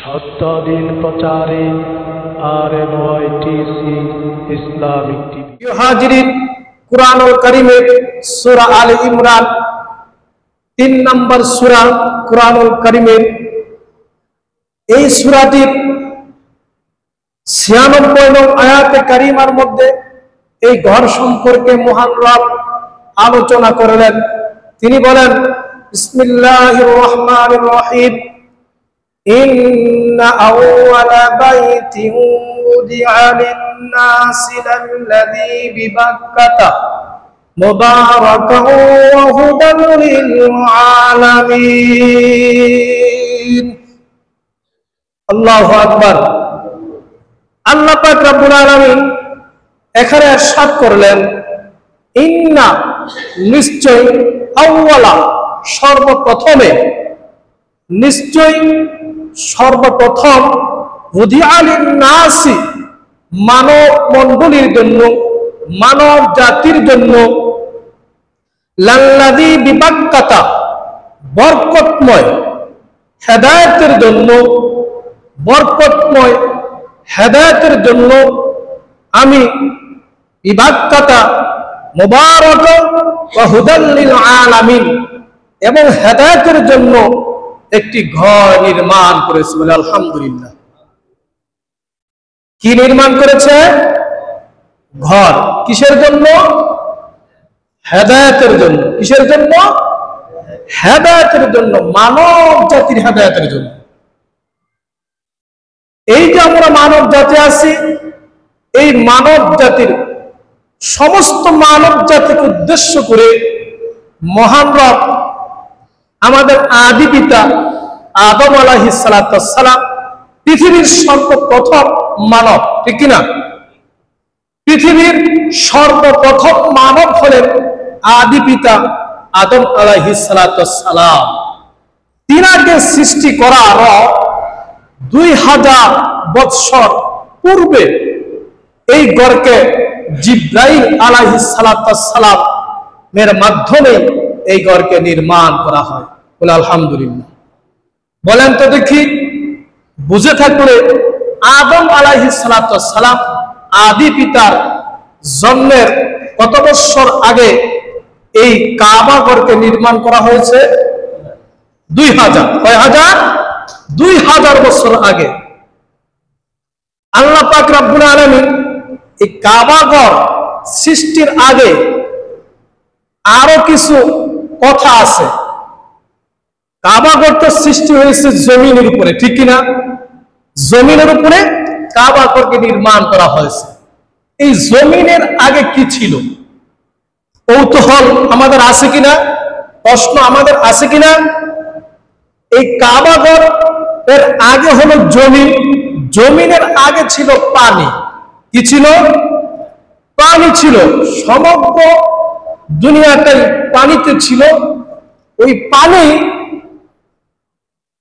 সত্যদিন প্রচারে RMYTC Islamic TV. হাজিরিন, কুরআনুল কারীমের সূরা আলে ইমরান 3 নম্বর সূরা কুরআনুল কারীমের এই সূরাটির 96 নং আয়াতে কারিমার মধ্যে এই ঘর সম্পর্কে মহান রব আলোচনা করলেন। তিনি বলেন, বিসমিল্লাহির রহমানির রহিম, ইন্না আউওয়ালা বাইতিন উদিআ লিন-নাসি লাল্লাযী বিবাক্কাতা মুবারাকান ওয়া হুদান লিল-আলামিন। আল্লাহু আকবার। আল্লাহ পাক রব্বুল আলামিন এখানে ইরশাদ করলেন, ইন্না নিশ্চয়, আউওয়ালা সর্বপ্রথমে, নিশ্চয় সর্বপ্রথম, উদিআ লিন-নাসি মানব মণ্ডলীর জন্য, মানব জাতির জন্য, লাল্লাযী বিবাক্কাতা বরকতময় হেদায়েতের জন্য, বরকতময় হেদায়েতের জন্য আমি বিবাক্কাতা মুবারাকান ওয়া হুদাল লিল আলামিন, এবং হেদায়েতের জন্য একটি ঘর নির্মাণ করেছে। বলে আলহামদুলিল্লাহ। কি নির্মাণ করেছে? ঘর। কিসের জন্য? হেদায়েতের জন্য। কিসের জন্য? হেদায়েতের জন্য, মানব জাতির হেদায়েতের জন্য। এই যে আমরা মানব জাতি আছি, এই মানব জাতির, সমস্ত মানব জাতিকে উদ্দেশ্য করে মহান রব আমাদের আদি পিতা আদম আলাইহিস সালাতু সালাম পৃথিবীর সর্বপ্রথম মানব, ঠিক কিনা? পৃথিবীর সর্বপ্রথম মানব হলেন আদি পিতা আদম আলাইহিস সালাতু সালাম। তিনাকে সৃষ্টি করার 2000 বৎসর পূর্বে এই গড়কে জিবরাইল আলাইহিস সালাতু সালাম এর মাধ্যমে এই গড়কে নির্মাণ করা হয়। বলে আলহামদুলিল্লাহ। বলেন তো দেখি, বুঝে থাকলে আদম আলাইহিস সালাতু সালাম আদি পিতার জন্মের কত বছর আগে এই কাবা ঘরকে নির্মাণ করা হয়েছে? 2000। কয় হাজার? 2000 বছর আগে আল্লাহ পাক রব্বুল আলামিন এই কাবা ঘর সৃষ্টির আগে আরো কিছু কথা আছে। কাবা ঘরটা সৃষ্টি হয়েছে জমিনের উপরে, ঠিক কিনা? জমিনের উপরে কাবা ঘরকে নির্মাণ করা হয়েছে। এই জমিনের আগে কি ছিল? কৌতূহল আমাদের আছে কিনা? প্রশ্ন আমাদের আছে কিনা? এই কাবা ঘর এর আগে হলো জমিন, জমিনের আগে ছিল পানি। কি ছিল? পানি ছিল। সমগ্র দুনিয়াটাই পানিতে ছিল। ওই পানি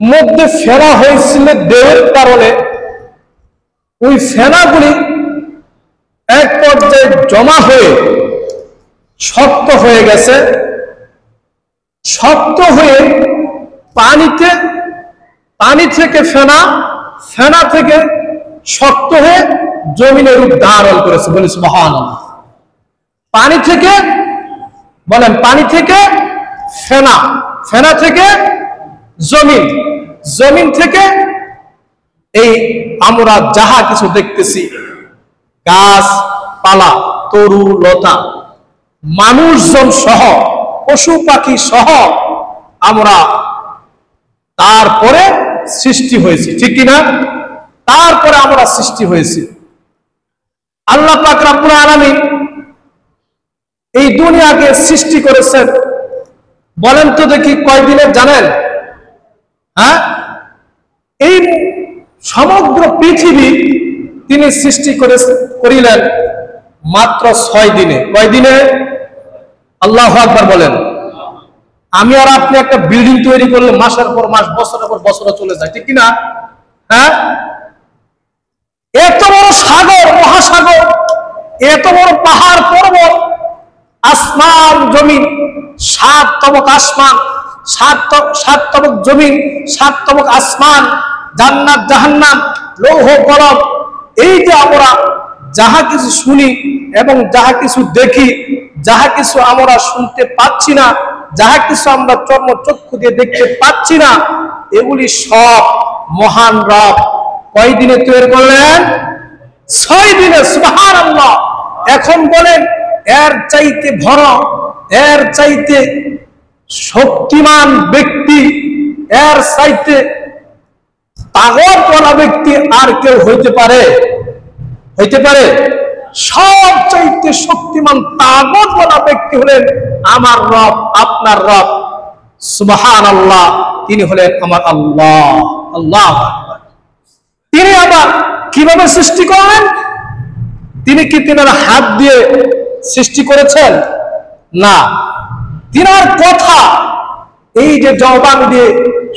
মধ্যে ফেনা হয়েছিল দেহের কারণে। ওই ফেনাগুলি এক পর্যায়ে জমা হয়ে শক্ত হয়ে গেছে। শক্ত হয়ে পানিতে, পানি থেকে ফেনা, ফেনা থেকে শক্ত হয়ে জমিনের রূপ ধারণ করেছে। বলি সুবহানাল্লাহ। পানি থেকে, বলেন, পানি থেকে ফেনা, ফেনা থেকে জমিন, জমিন থেকে এই আমরা যাহা কিছু দেখতেছি, গাছ পালা, তরু লতা, মানুষজন সহ, পশু পাখি সহ আমরা তারপরে সৃষ্টি হয়েছি, ঠিক কিনা? তারপরে আমরা সৃষ্টি হয়েছি। আল্লাহ পাক রব্বুল আলামিন এই দুনিয়াকে সৃষ্টি করেছেন। বলেন তো দেখি কয়দিনের জানেন? হ্যাঁ, এই সমগ্র পৃথিবী তিনি সৃষ্টি করিলেন মাত্র 6 দিনে। কয় দিনে? আল্লাহু আকবার বলেন। আমি আর আপনি একটা বিল্ডিং তৈরি করলে মাসের পর মাস, বছরের পর বছর চলে যায়, ঠিক কিনা? হ্যাঁ, এত বড় সাগর, মহাসাগর, এত বড় পাহাড় পর্বত, আসমান জমিন, 7 তবক আসমান, 7 তবক জমিন, 7 তবক আসমান, জান্নাত জাহান্নাম, লৌহ কলম, এই যে আমরা যাহা কিছু শুনি এবং যাহা কিছু দেখি, যাহা কিছু আমরা শুনতে পাচ্ছি না, যাহা কিছু আমরা চর্মচক্ষু দিয়ে দেখতে পাচ্ছি না, এগুলি সব মহান রব কয়দিনে তৈরি করলেন? 6 দিনে। সুবহানাল্লাহ। এখন বলেন, এর চাইতে বড়, এর চাইতে শক্তিমান ব্যক্তি, এর চাইতে তাগতওয়ালা ব্যক্তি আর কেউ হইতে পারে? হইতে পারে? সবচাইতে শক্তিমান তাগতওয়ালা ব্যক্তি হলেন আমার রব, আপনার রব। সুবহানাল্লাহ। তিনি হলেন আমার আল্লাহ। আল্লাহু আকবার। তিনি আবার কিভাবে সৃষ্টি করলেন? তিনি কি তিনার হাত দিয়ে সৃষ্টি করেছেন? না, তিনার কথা, এই যে জবান দিয়ে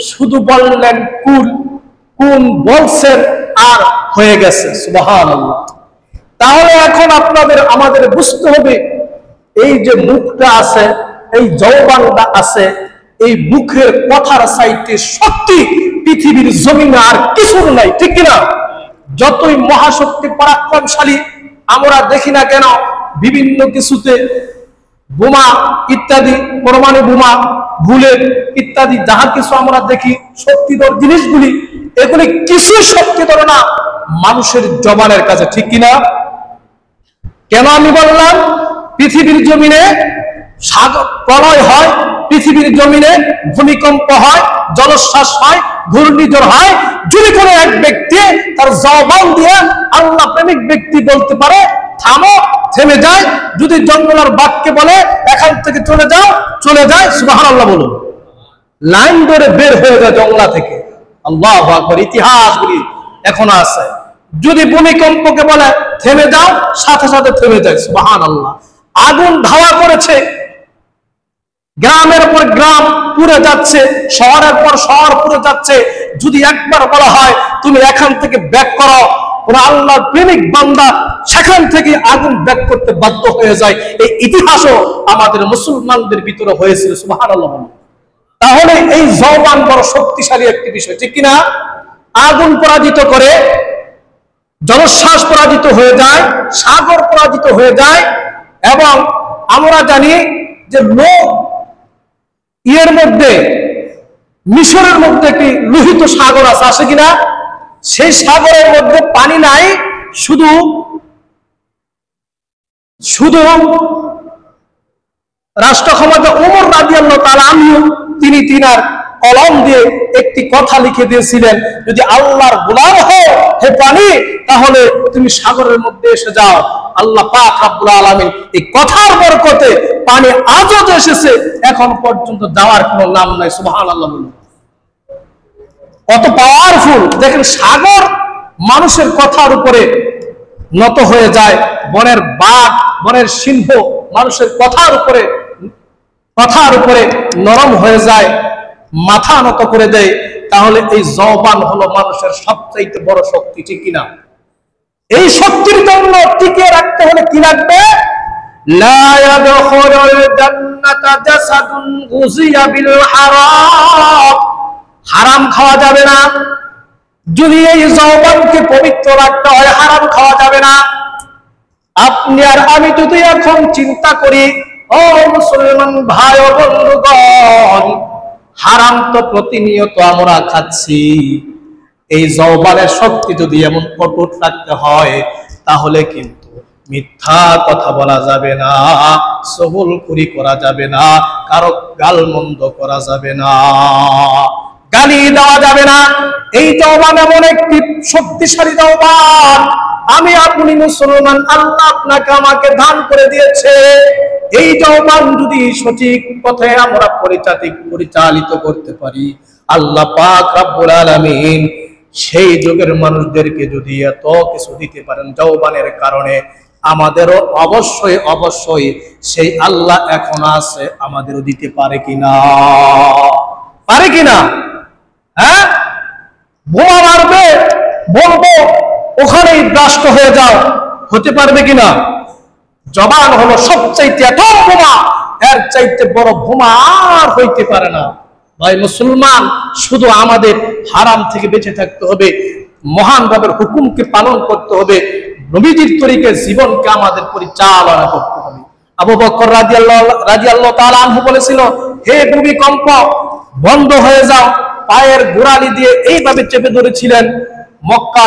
শুধু বললেন কুল, কুন বলছেন আর হয়ে গেছে। সুবহানাল্লাহ। তাহলে এখন আমাদের বুঝতে হবে, এই যে মুখটা আছে, এই জবানটা আছে, এই মুখের কথার চাইতে শক্তি পৃথিবীর জমিনে আর কিছুর নাই, ঠিক কিনা? যতই মহাশক্তি পরাক্রমশালী আমরা দেখি না কেন, বিভিন্ন কিছুতে বোমা ইত্যাদি, পরমাণু বোমা, বুলেট ইত্যাদি যাহা কিছু আমরা দেখি, শক্তিধর জিনিসগুলি, এগুলি কিছুই শক্তিধর না মানুষের জবানের কাছে, ঠিক কিনা? কেন আমি বললাম? পৃথিবীর জমিনে সাগর প্রলয় হয়, পৃথিবীর জমিনে ভূমিকম্প হয়, জলোচ্ছ্বাস হয়, ঘূর্ণিঝড় হয়, যদি কোনো এক ব্যক্তি তার জবান দিয়ে আল্লাহ প্রেমিক ব্যক্তি বলতে পারে থামো, থেমে যায়। যদি জঙ্গলের বাঘকে বলে এখান থেকে চলে যাও, চলে যায়। সুবহানাল্লাহ বলুন। লাইন ধরে বের হয়ে যায় জঙ্গলা থেকে। আল্লাহু আকবার। ইতিহাসগুলি এখনো আছে। যদি ভূমিকম্পকে বলে থেমে যাও, সাথে সাথে থেমে যায়। সুবহানাল্লাহ। আগুন ধাওয়া করেছে, গ্রামের পর গ্রাম পুড়ে যাচ্ছে, শহরের পর শহর পুড়ে যাচ্ছে। যদি একবার বলা হয় তুমি এখান থেকে ব্যাক করো, আল্লাহর প্রেমিক বান্দা সেখান থেকে আগুন ব্যাক করতে বাধ্য হয়ে যায়। এই ইতিহাসও আমাদের মুসলমানদের ভিতরে হয়েছিল। সুবহানাল্লাহ। তাহলে এই জবান বড় শক্তিশালী একটি বিষয়, ঠিক কিনা? আগুন পরাজিত করে, জলোচ্ছ্বাস পরাজিত হয়ে যায়, সাগর পরাজিত হয়ে যায়। এবং আমরা জানি যে এর মধ্যে, মিশরের মধ্যে একটি লোহিত সাগর আছে কিনা? সেই সাগরের মধ্যে পানি নাই, শুধু শুধু রাষ্ট্র ক্ষমতা ওমর রাদিয়াল্লাহু তাআলা আনহু তিনি তিনার কলম দিয়ে একটি কথা লিখে দিয়েছিলেন, যদি আল্লাহর গোলাম হও হে পানি, তাহলে তুমি সাগরের মধ্যে এসে যাও। আল্লাহ পাক রব্বুল আলামিন এই কথার বরকতে পানি আজও এসেছে, এখন পর্যন্ত যাওয়ার কোনো নাম নাই। সুবহানাল্লাহ। কত পাওয়ারফুল দেখেন, সাগর মানুষের কথার উপরে নত হয়ে যায়, বনের বাঘ, বনের সিংহ মানুষের কথার উপরে নরম হয়ে যায়, মাথা নত করে দেয়। তাহলে এই জবান হলো মানুষের সবচাইতে বড় শক্তি, ঠিক কিনা? এই শক্তির জন্য টিকিয়ে রাখতে হলে কি লাগবে? লা ইয়াদখুলুল জান্নাতা জাসাদুন গুযিয়া বিল হারাম। হারাম খাওয়া যাবে না। যদি এই জবানকে পবিত্র রাখতে হয়, হারাম খাওয়া যাবে না। আপনি আর আমি যদি এখন চিন্তা করি, ও মুসলমান ভাই ও বন্ধুগণ, হারাম তো প্রতিনিয়ত আমরা খাচ্ছি। এই জবানের শক্তি যদি এমন অটুট রাখতে হয়, তাহলে কিন্তু মিথ্যা কথা বলা যাবে না, চগলখুরি করা যাবে না, কারো গালমন্দ করা যাবে না, গালি দেওয়া যাবে না। এই জবান এমন একটি শক্তিশালী জবান, আমি আপনি মুসলমান, আল্লাহ আপনাকে আমাকে দান করে দিয়েছে। এই জবান যদি সঠিক পথে আমরা পরিচালিত করতে পারি, আল্লাহ পাক রব্বুল আলামিন সেই যুগের মানুষদেরকে যদি এত কিছু দিতে পারেন জবানের কারণে, আমাদেরও অবশ্যই অবশ্যই সেই আল্লাহ এখন আছে, আমাদেরও দিতে পারে কিনা? পারে কিনা? হ্যাঁ, বোমা মারবে, বলবো ওখানেই ব্লাস্ট হয়ে যাও, হতে পারবে কিনা? জবান হলো সবচাইতে এত বোমা, এর চাইতে বড় বোমা আর হইতে পারে না। ভাই মুসলমান, শুধু আমাদের হারাম থেকে বেঁচে থাকতে হবে, মহান রবের হুকুমকে পালন করতে হবে, নবীজির তরিকে জীবনকে আমাদের পরিচালনা করতে হবে। আবু বকর রাদিয়াল্লাহু তাআলা আনহু বলেছিল, হে ভূমিকম্প বন্ধ হয়ে যাও, পায়ের গোড়ালি দিয়ে এইভাবে চেপে ধরেছিলেন মক্কা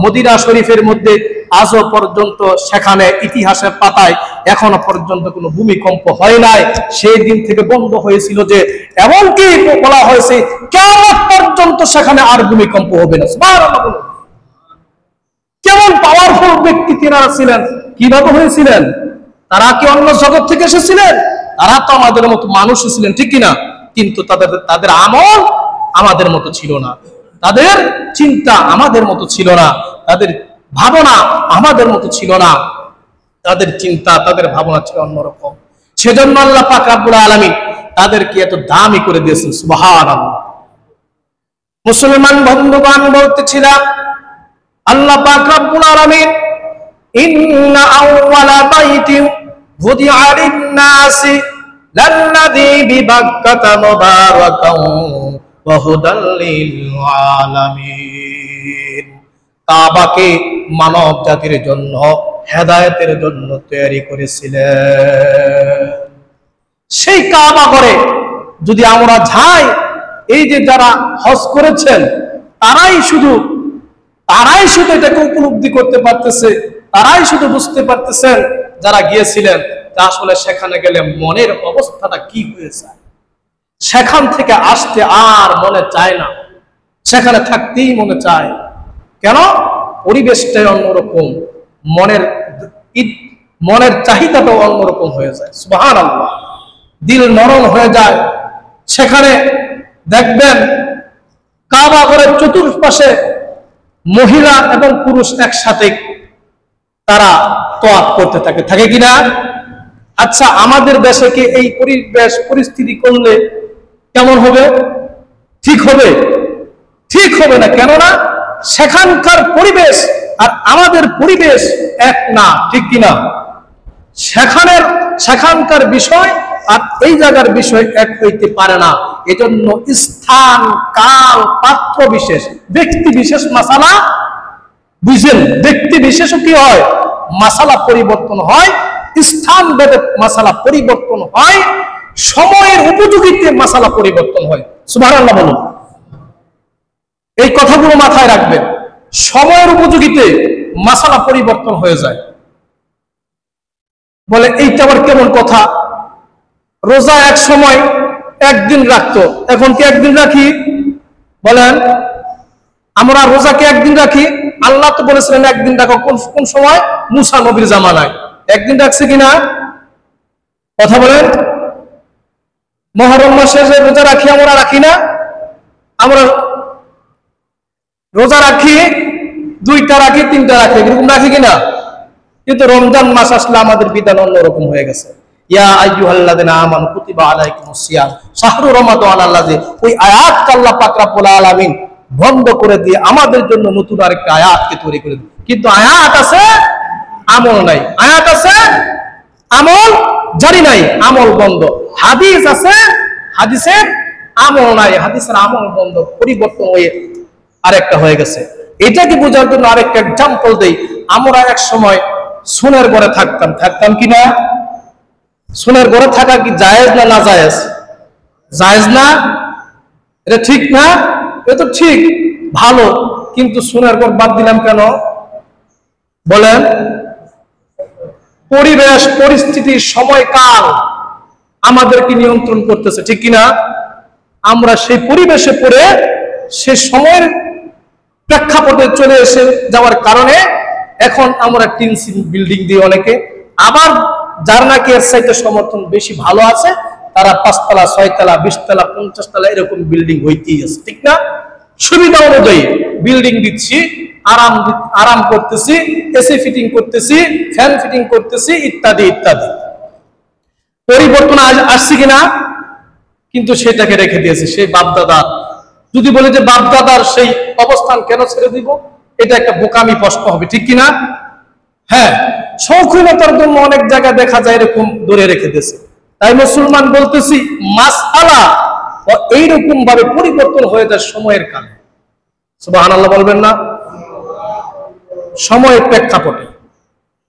মদিনা শরীফের মধ্যে। আজও পর্যন্ত সেখানে ইতিহাসের পাতায় এখনো পর্যন্ত কোনো ভূমিকম্প হয় নাই। সেই দিন থেকে বন্ধ হয়েছিল, যে এমনকি বলা হয়েছে কিয়ামত পর্যন্ত সেখানে আর ভূমিকম্প হবে না। সুবহানাল্লাহ। কেমন পাওয়ারফুল ব্যক্তি তিনারা ছিলেন, কিভাবে হয়েছিলেন? তারা কি অন্য জগৎ থেকে এসেছিলেন? তারা তো আমাদের মতো মানুষ ছিলেন, ঠিক কিনা? কিন্তু তাদের আমল আমাদের মতো ছিল না, তাদের চিন্তা আমাদের মতো ছিল না, তাদের ভাবনা আমাদের মতো ছিল না, তাদের চিন্তা তাদের ভাবনা ছিল অন্যরকম। সেজন্য আল্লাহ পাক রব্বুল আলামিন তাদেরকে এত দামি করে দিয়েছেন। সুবহানাল্লাহ। মুসলমান বন্ধুগণ, বলতেছিলাম আল্লাহ পাক রব্বুল আলামিন ইন্না আউওয়ালা বাইতিন বুদিআ লিন-নাসি লাল্লাযী বিবাক্কাতা মুবারাকান ওয়া হুদাল লিল-আলামিন। কাবাকে মানব জাতির জন্য হেদায়েতের জন্য তৈরি করেছিলেন। সেই কাবা ঘরে যদি আমরা যাই, এই যে যারা হজ করেছেন তারাই শুধু এটাকে উপলব্ধি করতে পারতেছে, তারাই শুধু বুঝতে পারতেছেন যারা গিয়েছিলেন, তা আসলে সেখানে গেলে মনের অবস্থাটা কি হয়েছে। সেখান থেকে আসতে আর মনে চায় না, সেখানে থাকতেই মনে চায়। কেন? পরিবেশটাই অন্যরকম, মনের চাহিদাটাও অন্যরকম হয়ে যায়। সুবহানাল্লাহ। দিল নরম হয়ে যায়। সেখানে দেখবেন কাবা ঘরের চতুর্পাশে মহিলা এবং পুরুষ একসাথে তারা তোয়াফ করতে থাকে কিনা? আচ্ছা, আমাদের দেশে কি এই পরিবেশ পরিস্থিতি করলে কেমন হবে? ঠিক হবে? ঠিক হবে না। কেননা সেখানকার পরিবেশ আর আমাদের পরিবেশ এক না, ঠিক কিনা? সেখানকার বিষয় আর এই জায়গার বিষয় এক হইতে পারে না। এজন্য স্থান, কাল, পাত্র বিশেষ, ব্যক্তি বিশেষ মাসালা, বুঝেন? ব্যক্তি বিশেষও কি হয়? মাসালা পরিবর্তন হয়, স্থান ভেদে মাসালা পরিবর্তন হয়, সময়ের উপযোগিতে মাসালা পরিবর্তন হয়। সুবহানাল্লাহ বলুন। এই কথাগুলো মাথায় রাখবেন। সময়ের উপযোগিতে মাসালা পরিবর্তন হয়ে যায়। বলে এইটা আবার কেমন কথা? রোজা এক সময় একদিন রাখতো, এখন কি একদিন রাখি? বলেন, আমরা রোজাকে একদিন রাখি? আল্লাহ তো বলেছিলেন একদিন রাখো। কোন সময়? মুসা নবীর জামানায় একদিন রাখছে কিনা? কথা বলেন। মুহররম মাসে যে রোজা রাখি, আমরা রাখি না? আমরা রোজা রাখি, 2টা রাখি, 3টা রাখি, এরকম রাখি কিনা? কিন্তু রমজান মাস আসলে আমাদের বিধান অন্যরকম হয়ে গেছে। ইয়া আইয়ুহাল্লাযিনা আমানু কুতিবা আলাইকুমুস সিয়াম শাহরু রমাদানাল্লাযী, ওই আয়াতটা আল্লাহ পাক রব্বুল আলামিন বন্ধ করে দিয়ে আমাদের জন্য নতুন আরেকটা আয়াতকে তৈরি করে দিল। কিন্তু আয়াত আছে, আমল নাই। আয়াত আছে, আমল জারি নাই, আমল বন্ধ। হাদিস আছে, হাদিসের আমল নাই, হাদিসের আমল বন্ধ, পরিবর্তন হয়ে আরেকটা হয়ে গেছে। এটাকে বোঝার জন্য আরেকটা এক্সাম্পল দেই। আমরা এক সময় সোনার ঘরে থাকতাম কিনা? সোনার ঘরে থাকা কি জায়েজ না না জায়েজ? জায়েজ না? এটা ঠিক না? এটা তো ঠিক, ভালো। কিন্তু সোনার ঘর বাদ দিলাম কেন? বলেন। পরিবেশ, পরিস্থিতি, সময়কাল আমাদেরকে নিয়ন্ত্রণ করতেছে, ঠিক কিনা? আমরা সেই পরিবেশে পড়ে সে সময়ের প্রেক্ষাপটে চলে এসে যাওয়ার কারণে এখন আমরা টিন বিল্ডিং দিয়ে অনেকে, আবার যার নাকি এর সাইতে সমর্থন বেশি ভালো আছে, তারা 5 তলা, 6 তলা, 20 তলা, 50 তলা এরকম বিল্ডিং হইতেই আছে, ঠিক না? সুবিধা অনুযায়ী বিল্ডিং দিচ্ছি, আরাম করতেছি, এসি ফিটিং করতেছি, ফ্যান ফিটিং করতেছি, ইত্যাদি ইত্যাদি। পরিবর্তন আসছে কিনা? কিন্তু সেটাকে রেখে দিয়েছে সেই বাপদাদা। যদি বলে যে বাপদাদার সেই অবস্থান কেন ছেড়ে দিব, এটা একটা বোকামি প্রশ্ন হবে, ঠিক কিনা? হ্যাঁ, শৌখিনতার জন্য অনেক জায়গায় দেখা যায় এরকম ধরে রেখে দিয়েছে। তাই মুসলমান বলতেছি, মাসআলা এইরকম ভাবে পরিবর্তন হয়ে যায় সময়ের কালে। সুবহানাল্লাহ বলবেন না? সময়ের প্রেক্ষাপটে।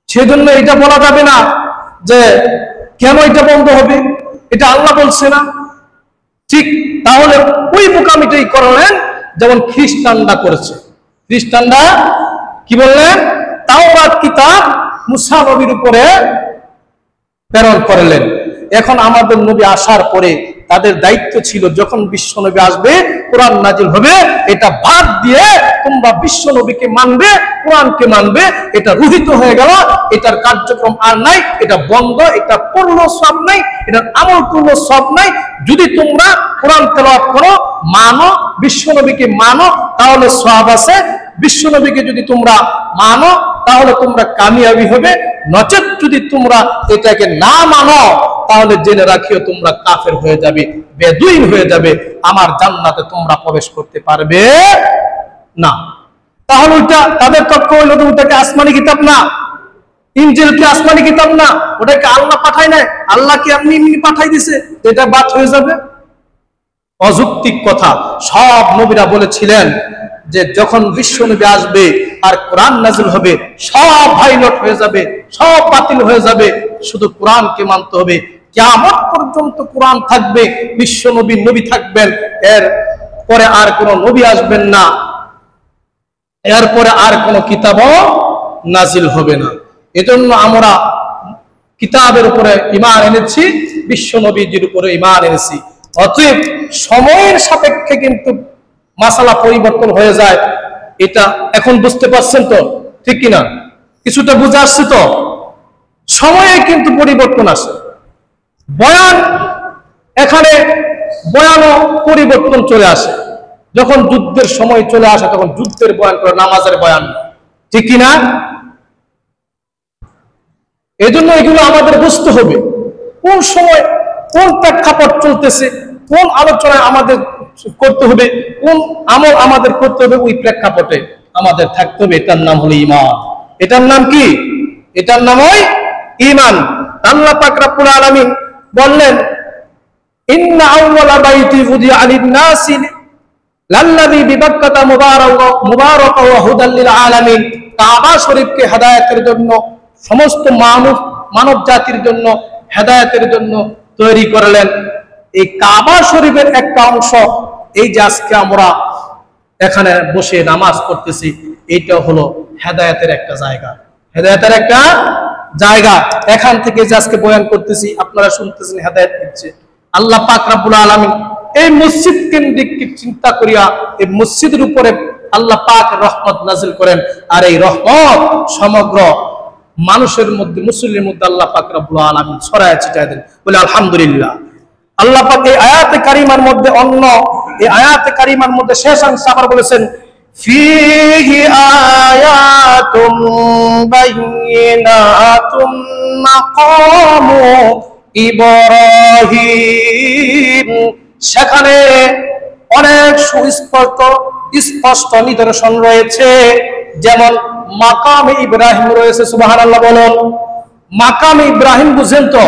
সেজন্য এটা বলা যাবে না যে কেন এটা বন্ধ হবে, এটা আল্লাহ বলছে না। ঠিক তাহলে ওই বোকামিটাই করলেন যেমন খ্রিস্টানরা করেছে। খ্রিস্টানরা কি বললেন? তাওরাত কিতাব মুসা নবীর উপরে প্রেরণ করলেন। এখন আমাদের নবী আসার পরে তাদের দায়িত্ব ছিল যখন বিশ্ব নবী আসবে, কোরআন নাজিল হবে, এটা বাদ দিয়ে তোমরা বিশ্ব নবীকে মানবে, কোরআনকে মানবে। এটা রহিত হয়ে গেল, এটার কার্যক্রম আর নাই, এটা বন্ধ, এটা পূর্ণ সব নাই, এটার আমল পূর্ণ সব নাই। যদি তোমরা কোরআন তেলাওয়াত করো, মানো, বিশ্ব নবীকে মানো, তাহলে সওয়াব আছে। বিশ্ব নবীকে যদি তোমরা মানো তাহলে তোমরা কামিয়াবি হবে, নচেত যদি তোমরা এটাকে না মানো তাহলে জেনে রাখিও তোমরা কাফের হয়ে যাবে, বেদুইন হয়ে যাবে, আমার জান্নাতে তোমরা প্রবেশ করতে পারবে না। তাহলে ওইটা তাদের তর্ক হইল যে ওটাকে আসমানি কিতাব না, ইনজিল কি আসমানি কিতাব না, ওটাকে আল্লাহ পাঠায় নাই, আল্লাহ কি এমনি এমনি পাঠাই দিছে, এটা বাদ হয়ে যাবে। অযৌক্তিক কথা। সব নবীরা বলেছিলেন যে যখন বিশ্ব নবী আসবে আর কোরআন নাজিল হবে, সব ভাইলট হয়ে যাবে, সব বাতিল হয়ে যাবে, শুধু কোরআনকে মানতে হবে। কিয়ামত পর্যন্ত কোরআন থাকবে, বিশ্ব নবী নবী থাকবেন, এর পরে আর কোন নবী আসবেন না, এরপরে আর কোন কিতাবও নাজিল হবে না। এজন্য আমরা কিতাবের উপরে ঈমান এনেছি, বিশ্ব নবীজির উপরে ঈমান এনেছি। অতএব সময়ের সাপেক্ষে কিন্তু মাসালা পরিবর্তন হয়ে যায়, এটা এখন বুঝতে পারছেন তো, ঠিক কিনা? কিছুটা বুঝে আসছে তো? সময়ে কিন্তু পরিবর্তন আসে। বয়ান, এখানে বয়ানও পরিবর্তন চলে আসে। যখন যুদ্ধের সময় চলে আসে তখন যুদ্ধের বয়ান করে, নামাজের বয়ান, ঠিক কিনা? এজন্য এগুলো আমাদের বুঝতে হবে, কোন সময় কোন প্রেক্ষাপট চলতেছে, কোন আলোচনায় আমাদের করতে হবে, কোন আমল আমাদের করতে হবে, ওই প্রেক্ষাপটে আমাদের থাকতে হবে। এটার নাম হলো ঈমান। এটার নাম কি? এটার নাম হয় ঈমান। আল্লাহ পাক রব্বুল আলামিন বললেন, ইন্না আউওয়ালা বাইতি ফুদিআ লিন-নাসি লাল্লাযী বিবাক্কাতা মুবারাকা ওয়া হুদাল লিল আলামিন। কাবা শরীফকে হেদায়েতের জন্য, সমস্ত মানব জাতির জন্য, হেদায়েতের জন্য তৈরি করলেন। এই কাবা শরীফের একটা অংশ, এই যে আজকে আমরা এখানে বসে নামাজ পড়তেছি, এইটা হলো হেদায়েতের একটা জায়গা, হেদায়েতের একটা জায়গা। এখান থেকে যে আজকে বয়ান করতেছি, আপনারা শুনতেছেন, হেদায়েত দিচ্ছে আল্লাহ পাক রব্বুল আলামিন। এই মসজিদ কেন্দ্রিক চিন্তা করিয়া এই মসজিদের উপরে আল্লাহ পাক রহমত নাজিল করেন, আর এই রহমত সমগ্র মানুষের মধ্যে, মুসলিমের মধ্যে আল্লাহ পাক রব্বুল আলামিন ছড়ায় ছিটায় দেন। বলে আলহামদুলিল্লাহ। আল্লাহ পাক এই আয়াতে কারিমার মধ্যে এই আয়াতে কারিমার মধ্যে শেষ অংশে আবার বলেছেন, ফীহি আয়াতুম বাইয়িনাতুম মাকামু ইব্রাহিম। সেখানে অনেক স্পষ্ট নিদর্শন রয়েছে, যেমন মাকামে ইব্রাহিম রয়েছে। সুবহানাল্লাহ বলুন। মাকামে ইব্রাহিম বুঝেন তো?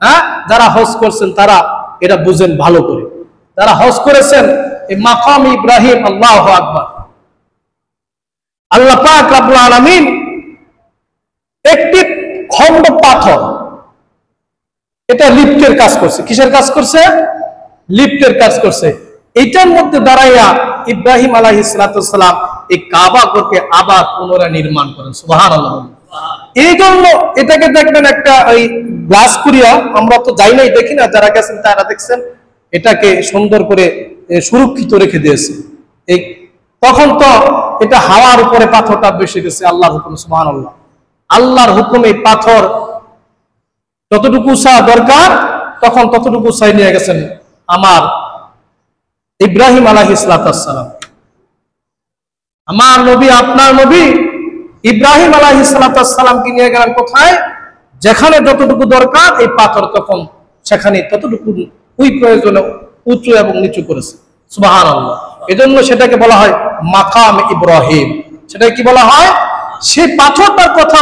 হ্যাঁ, যারা হজ করছেন তারা এটা বুঝেন ভালো করে, যারা হজ করেছেন এই মাকামে ইব্রাহিম। আল্লাহু আকবার। আল্লাহ পাক রব্বুল আলামিন একটি খন্ড পাথর, এটা লিফটের কাজ করছে। কিসের কাজ করছে? লিফটের কাজ করছে। এটার মধ্যে দাঁড়াইয়া ইব্রাহিম আলাইহিস সালাম এই কাবা ঘরকে আবার পুনরায় নির্মাণ করেন। সুবহানাল্লাহ। এই জন্য এটাকে দেখবেন একটা ওই গ্লাস করিয়া, আমরা তো যাই নাই, দেখি না, যারা গেছেন তারা দেখছেন, এটাকে সুন্দর করে সুরক্ষিত রেখে দিয়েছে। এই তখন তো এটা হাওয়ার উপরে পাথরটা বসে গেছে আল্লাহর হুকুম। সুবহানাল্লাহ। আল্লাহর হুকুমে পাথর যতটুকু উঁচা দরকার তখন ততটুকু উঁচাই নিয়ে গেছেন আমার ইব্রাহিম আলাইহিস সালাম। আমার নবী, আপনার নবী ইব্রাহিম আলাইহিস সালামকে নিয়ে গেলেন কোথায়? যেখানে যতটুকু দরকার এই পাথর তখন সেখানে ততটুকু ওই প্রয়োজনে উঁচু এবং নিচু করেছে। সুবহানাল্লাহ। এজন্য সেটাকে বলা হয় মাকাম ইব্রাহিম। সেটা কি বলা হয়? সেই পাথরটার কথা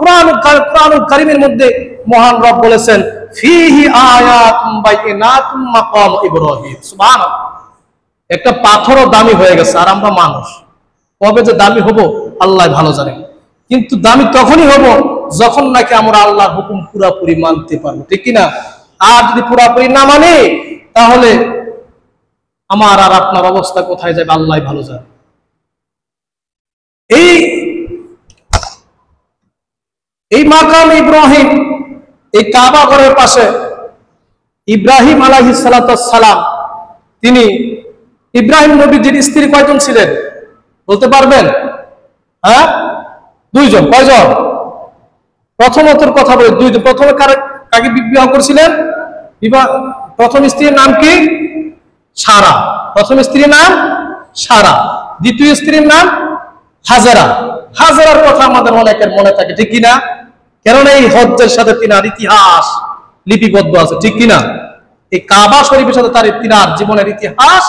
কুরআনুল কারীমের মধ্যে মহান রব বলেছেন ফীহি আয়াতুম বাইয়িনাতুম মাকাম ইব্রাহিম। সুবহানাল্লাহ। একটা পাথরও দামি হয়ে গেছে, আর আমরা মানুষ। কবে যে দামি হব আল্লাহ ভালো জানেন। কিন্তু দামি তখনই হব যখন নাকি আমরা আল্লাহর হুকুম পুরোপুরি মানতে পারবো, ঠিক কিনা? আর যদি পুরোপুরি না মানি তাহলে আমার আর আপনার অবস্থা কোথায় যাবে আল্লাহ ভালো জানে। এই মাকাম ইব্রাহিম, এই কাবা ঘরের পাশে ইব্রাহিম আলাইহিস সালাতুস সালাম, তিনি ইব্রাহিম নবীজির স্ত্রী কয়জন ছিলেন বলতে পারবেন? হ্যাঁ, দুইজন। কয়জন? প্রথমতর কথা বলি, দুইজন। প্রথমে কাকে বিবাহ করেছিলেন? প্রথম স্ত্রীর নাম কি? সারা। প্রথম স্ত্রীর নাম সারা, দ্বিতীয় স্ত্রীর নাম হাজেরা। হাজেরার কথা আমাদের অনেকের মনে থাকে, ঠিক কিনা? কেননা এই হজ্জের সাথে তিনার ইতিহাস লিপিবদ্ধ আছে, ঠিক কিনা? এই কাবা শরীফের সাথে তার তিনার জীবনের ইতিহাস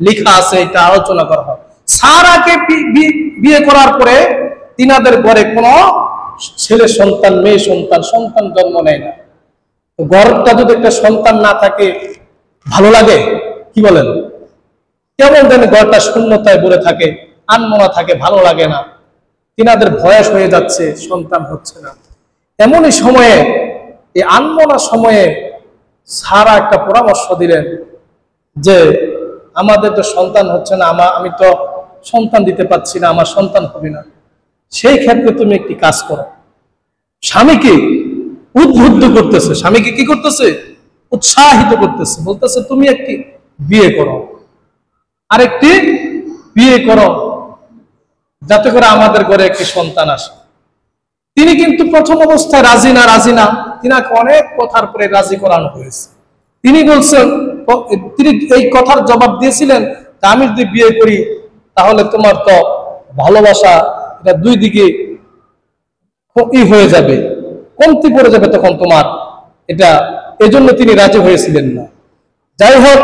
লেখা আছে, এটা আলোচনা করা হয়। সারাকে বিয়ে করার পরে তিনাদের ঘরে কোনো ছেলে সন্তান, মেয়ে সন্তান জন্ম নেয় না। ঘরটা যদি একটা সন্তান না থাকে ভালো লাগে? কি বলেন? কেমন যেন ঘরটা শূন্যতায় ভরে থাকে, আনমনা থাকে, ভালো লাগে না। তিনাদের বয়স হয়ে যাচ্ছে, সন্তান হচ্ছে না। এমনই সময়ে, এই আনমনা সময়ে সারা একটা পরামর্শ দিলেন যে আমাদের তো সন্তান হচ্ছে না, আমি তো সন্তান দিতে পারছি না, আমার সন্তান হবে না। সেই ক্ষেত্রে তুমি একটি কাজ করো। স্বামীকে উদ্বুদ্ধ করতেছে, স্বামীকে কি করতেছে? উৎসাহিত করতেছে, বলতেছে তুমি একটি বিয়ে করো, আরেকটি বিয়ে করো, যাতে করে আমাদের ঘরে একটি সন্তান আসে। তিনি কিন্তু প্রথম অবস্থায় রাজি না, তিনাকে অনেক কথার পরে রাজি করানো হয়েছে। তিনি বলছেন, তিনি এই কথার জবাব দিয়েছিলেন, আমি যদি বিয়ে করি তাহলে তোমার তো ভালোবাসা এটা দুই দিকে হয়ে যাবে, কমতি পড়ে যাবে তখন তোমার, এটা এজন্য তিনি রাজি হয়েছিলেন না। যাই হোক,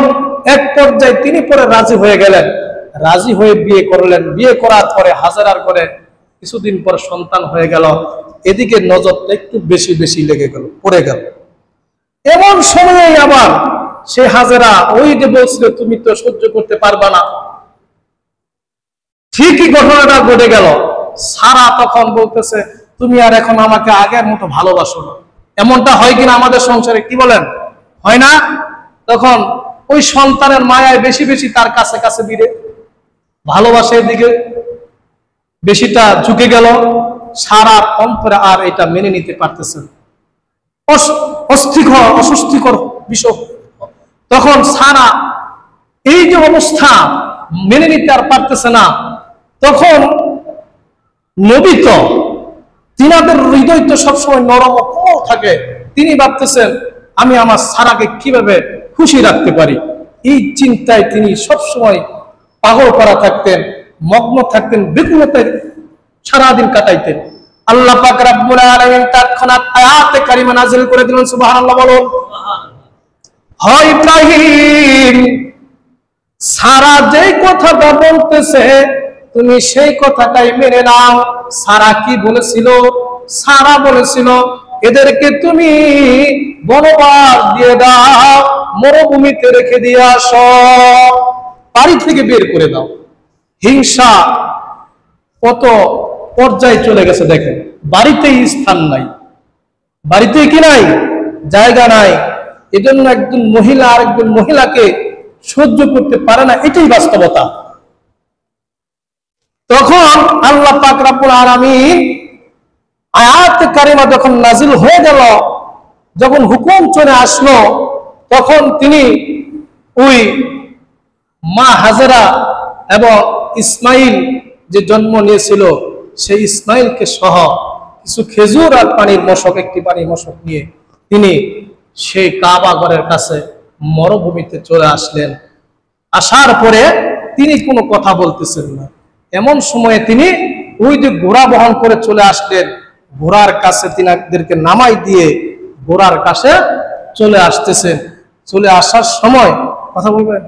এক পর্যায়ে তিনি পরে রাজি হয়ে গেলেন, রাজি হয়ে বিয়ে করলেন। বিয়ে করার পরে হাজেরার করে কিছুদিন পর সন্তান হয়ে গেল। এদিকে নজরটা একটু বেশি লেগে গেল, পড়ে গেল। এমন সময়ে আবার সে হাজেরা ওই যে বলছিল তুমি তো সহ্য করতে পারবা না, ঠিকই ঘটনাটা ঘটে গেল। সারা তখন বলতেছে তুমি আর এখন আমাকে আগের মতো ভালোবাসো না। এমনটা হয় কিনা আমাদের সংসারে? কি বলেন? হয় না? তখন ওই সন্তানের মায়ায় বেশি তার কাছে ভিড়ে ভালোবাসার দিকে বেশিটা ঝুঁকে গেল। সারা অন্তরে আর এটা মেনে নিতে পারতেছেন, অস্বস্তিকর বিষয়। তখন সারা এই যে অবস্থা মেনে নিতে আর পারতেছে না। তখন নবী তো তিনাদের হৃদয় তো সবসময় নরম ও কোমল থাকে। তিনি ভাবতেছেন আমি আমার সারাকে কিভাবে খুশি রাখতে পারি, এই চিন্তায় তিনি সবসময় পাগল করা থাকতেন, মগ্ন থাকতেন, বেকুলতায় সারাদিন কাটাইতেন। আল্লাহ পাক রব্বুল আলামিন তৎক্ষণাৎ আয়াতে কারিমা নাযিল করে দিলেন। সুবহানাল্লাহ বলুন। হয় ইব্রাহিম, সারা যেই কথাটা বলতেছে তুমি সেই কথাটাই মেনে নাও। সারা কি বলেছিল? সারা বলেছিল এদেরকে তুমি বনবাস দিয়ে দাও, মরুভূমিতে রেখে দিয়ে আসো, বাড়ি থেকে বের করে দাও। হিংসা কত পর্যায়ে চলে গেছে দেখেন। বাড়িতেই স্থান নাই, বাড়িতে কি নাই? জায়গা নাই। এজন্য একজন মহিলা আরেকজন মহিলাকে সহ্য করতে পারে না, এটাই বাস্তবতা। তখন আল্লাহ পাক রব্বুল আলামিন আয়াত কারিমা যখন নাজিল হয়ে গেল, যখন হুকুম চলে আসলো, তখন তিনি ওই মা হাজেরা এবং ইসমাইল যে জন্ম নিয়েছিল সেই ইসমাইলকে সহ কিছু খেজুর আর পানির মশক, একটি পানির মশক নিয়ে তিনি সেই কাবা ঘরের কাছে মরুভূমিতে চলে আসলেন। আসার পরে তিনি কোনো কথা বলতেছেন না। এমন সময়ে তিনি ওই যে ঘোড়া বহন করে চলে আসলেন, ঘোড়ার কাছে তিনাদেরকে নামাই দিয়ে ঘোড়ার কাছে চলে আসতেছেন। চলে আসার সময় কথা বলবেন,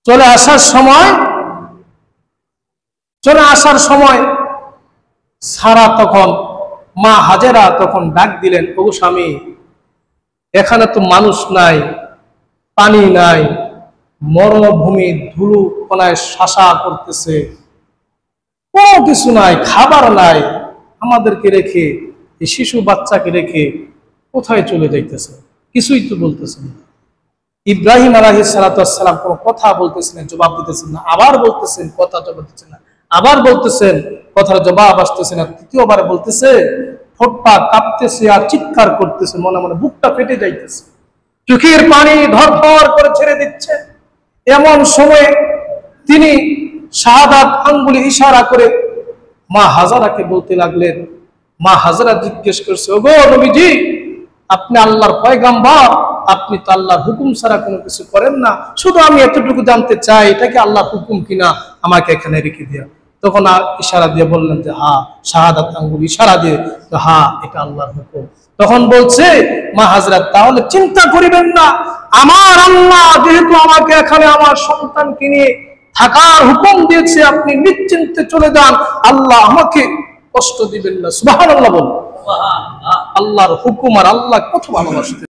চলে আসার সময় সারা তখন মা হাজেরা তখন ডাক দিলেন, ও স্বামী, এখানে তো মানুষ নাই, পানি নাই, মরুভূমি ধুলো কোনায় শাসা করতেছে, কোনো কিছু নাই, খাবার নাই, আমাদেরকে রেখে, এই শিশু বাচ্চাকে রেখে কোথায় চলে যাইতেছে? কিছুই তো বলতেছেন না। ইব্রাহিম আলাইহিস সালাতু ওয়াস সালাম কোনো কথা বলতেছেন না, জবাব দিতেছেন না, আবার বলতেছেন, কথা জবাব দিচ্ছেন না, আবার বলতেছেন, কথার জবাব আসতেছে না। তৃতীয়বারে বলতেছে, ঠোঁটটা কাঁপতেছে আর চিৎকার করতেছে, মনে মনে বুকটা ফেটে যাইতেছে, চোখের পানি ধরধর করে ছেড়ে দিচ্ছে। এমন সময়ে তিনি শাহাদাত আঙ্গুলে ইশারা করে মা হাজারাকে বলতে লাগলেন। মা হাজারা জিজ্ঞেস করছে, ওগো নবীজি, আপনি আল্লাহর পয়গাম্বর, আপনি তো আল্লাহর হুকুম ছাড়া কোনো কিছু করেন না, শুধু আমি এতটুকু জানতে চাই এটা কি আল্লাহর হুকুম কিনা, আমাকে এখানে রেখে দিও। তখন ইশারা দিয়ে বললেন যে হ্যাঁ, শাহাদাত আঙ্গুল ইশারা দিয়ে, হ্যাঁ এটা আল্লাহর হুকুম। তখন বলছে মা হাজরাত, তাহলে চিন্তা করিবেন না, আমার আল্লাহ যেহেতু আমাকে এখানে আমার সন্তানকে নিয়ে থাকার হুকুম দিয়েছে, আপনি নিশ্চিন্তে চলে যান, আল্লাহ আমাকে কষ্ট দিবেন না। সুবহানাল্লাহ বলুন। আল্লাহর হুকুম আর আল্লাহ কত ভালোবাসতেন।